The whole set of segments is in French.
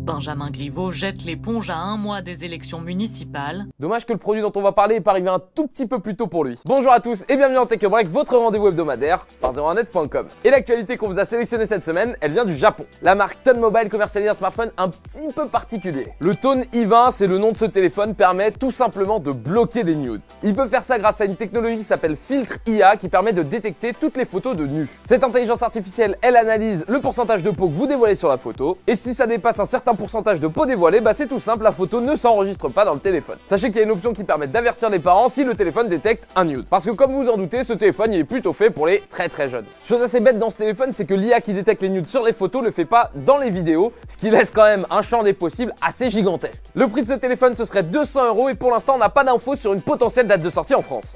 Benjamin Griveaux jette l'éponge à un mois des élections municipales. Dommage que le produit dont on va parler est pas arrivé un tout petit peu plus tôt pour lui. Bonjour à tous et bienvenue dans Tech Break, votre rendez-vous hebdomadaire par 01net.com. Et l'actualité qu'on vous a sélectionnée cette semaine, elle vient du Japon. La marque Tone Mobile commercialise un smartphone un petit peu particulier. Le Tone i20, c'est le nom de ce téléphone, permet tout simplement de bloquer les nudes. Il peut faire ça grâce à une technologie qui s'appelle Filtre IA qui permet de détecter toutes les photos de nus. Cette intelligence artificielle, elle analyse le pourcentage de peau que vous dévoilez sur la photo et si ça dépasse un certain pourcentage de peau dévoilée, bah c'est tout simple, la photo ne s'enregistre pas dans le téléphone. Sachez qu'il y a une option qui permet d'avertir les parents si le téléphone détecte un nude. Parce que comme vous vous en doutez, ce téléphone il est plutôt fait pour les très jeunes. Chose assez bête dans ce téléphone, c'est que l'IA qui détecte les nudes sur les photos le fait pas dans les vidéos, ce qui laisse quand même un champ des possibles assez gigantesque. Le prix de ce téléphone ce serait 200 € et pour l'instant on n'a pas d'infos sur une potentielle date de sortie en France.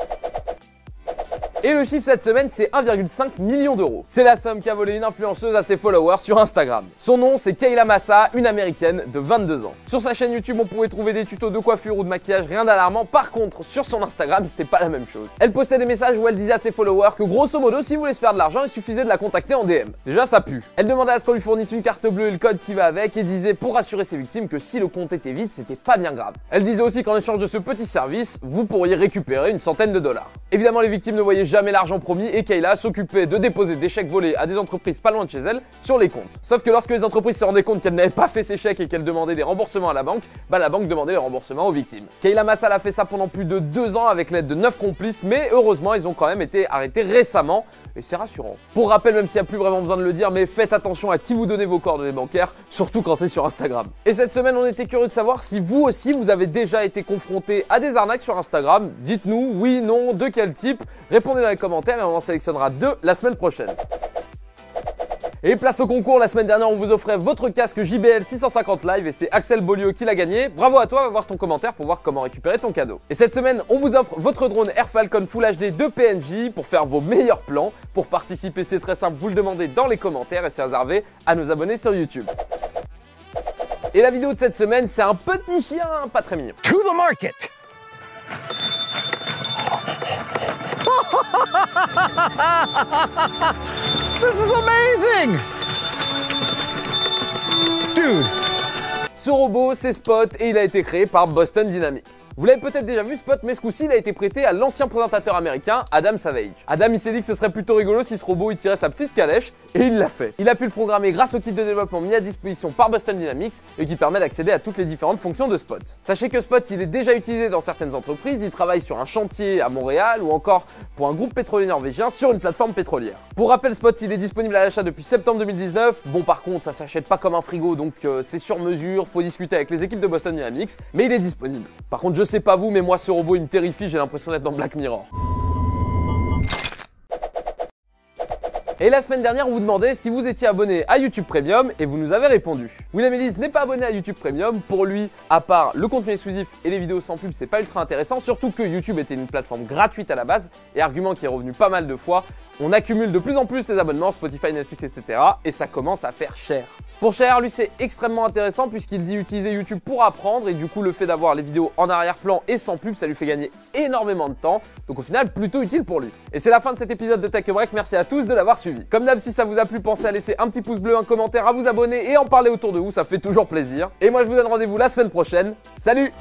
Et le chiffre cette semaine, c'est 1,5 million d'euros. C'est la somme qu'a volé une influenceuse à ses followers sur Instagram. Son nom, c'est Kayla Massa, une américaine de 22 ans. Sur sa chaîne YouTube, on pouvait trouver des tutos de coiffure ou de maquillage, rien d'alarmant. Par contre, sur son Instagram, c'était pas la même chose. Elle postait des messages où elle disait à ses followers que grosso modo, si vous voulez se faire de l'argent, il suffisait de la contacter en DM. Déjà, ça pue. Elle demandait à ce qu'on lui fournisse une carte bleue et le code qui va avec et disait pour rassurer ses victimes que si le compte était vide, c'était pas bien grave. Elle disait aussi qu'en échange de ce petit service, vous pourriez récupérer une centaine de dollars. Évidemment, les victimes ne voyaient jamais l'argent promis et Kayla s'occupait de déposer des chèques volés à des entreprises pas loin de chez elle sur les comptes. Sauf que lorsque les entreprises se rendaient compte qu'elle n'avait pas fait ses chèques et qu'elle demandait des remboursements à la banque, bah la banque demandait les remboursements aux victimes. Kayla Massa a fait ça pendant plus de 2 ans avec l'aide de 9 complices, mais heureusement ils ont quand même été arrêtés récemment et c'est rassurant. Pour rappel, même s'il n'y a plus vraiment besoin de le dire, mais faites attention à qui vous donnez vos coordonnées bancaires, surtout quand c'est sur Instagram. Et cette semaine on était curieux de savoir si vous aussi vous avez déjà été confronté à des arnaques sur Instagram. Dites-nous oui, non, de quel type, répondez dans les commentaires et on en sélectionnera 2 la semaine prochaine. Et place au concours, la semaine dernière on vous offrait votre casque JBL 650 Live et c'est Axel Beaulieu qui l'a gagné. Bravo à toi, va voir ton commentaire pour voir comment récupérer ton cadeau. Et cette semaine on vous offre votre drone Air Falcon Full HD de PNJ pour faire vos meilleurs plans. Pour participer c'est très simple, vous le demandez dans les commentaires et c'est réservé à nos abonnés sur YouTube. Et la vidéo de cette semaine c'est un petit chien pas très mignon. To the market. This is amazing! Dude! Ce robot, c'est Spot et il a été créé par Boston Dynamics. Vous l'avez peut-être déjà vu Spot, mais ce coup-ci, il a été prêté à l'ancien présentateur américain Adam Savage. Adam, il s'est dit que ce serait plutôt rigolo si ce robot il tirait sa petite calèche et il l'a fait. Il a pu le programmer grâce au kit de développement mis à disposition par Boston Dynamics et qui permet d'accéder à toutes les différentes fonctions de Spot. Sachez que Spot, il est déjà utilisé dans certaines entreprises, il travaille sur un chantier à Montréal ou encore pour un groupe pétrolier norvégien sur une plateforme pétrolière. Pour rappel, Spot, il est disponible à l'achat depuis septembre 2019. Bon, par contre, ça s'achète pas comme un frigo, donc c'est sur mesure. Faut discuter avec les équipes de Boston Dynamics, mais il est disponible. Par contre, je sais pas vous, mais moi ce robot il me terrifie, j'ai l'impression d'être dans Black Mirror. Et la semaine dernière, on vous demandait si vous étiez abonné à YouTube Premium et vous nous avez répondu. William Ellis n'est pas abonné à YouTube Premium. Pour lui, à part le contenu exclusif et les vidéos sans pub, c'est pas ultra intéressant, surtout que YouTube était une plateforme gratuite à la base et argument qui est revenu pas mal de fois. On accumule de plus en plus les abonnements, Spotify, Netflix, etc. et ça commence à faire cher. Pour Cher, lui c'est extrêmement intéressant puisqu'il dit utiliser YouTube pour apprendre et du coup le fait d'avoir les vidéos en arrière-plan et sans pub ça lui fait gagner énormément de temps, donc au final plutôt utile pour lui. Et c'est la fin de cet épisode de Tech Break, merci à tous de l'avoir suivi. Comme d'hab, si ça vous a plu, pensez à laisser un petit pouce bleu, un commentaire, à vous abonner et en parler autour de vous, ça fait toujours plaisir. Et moi je vous donne rendez-vous la semaine prochaine, salut!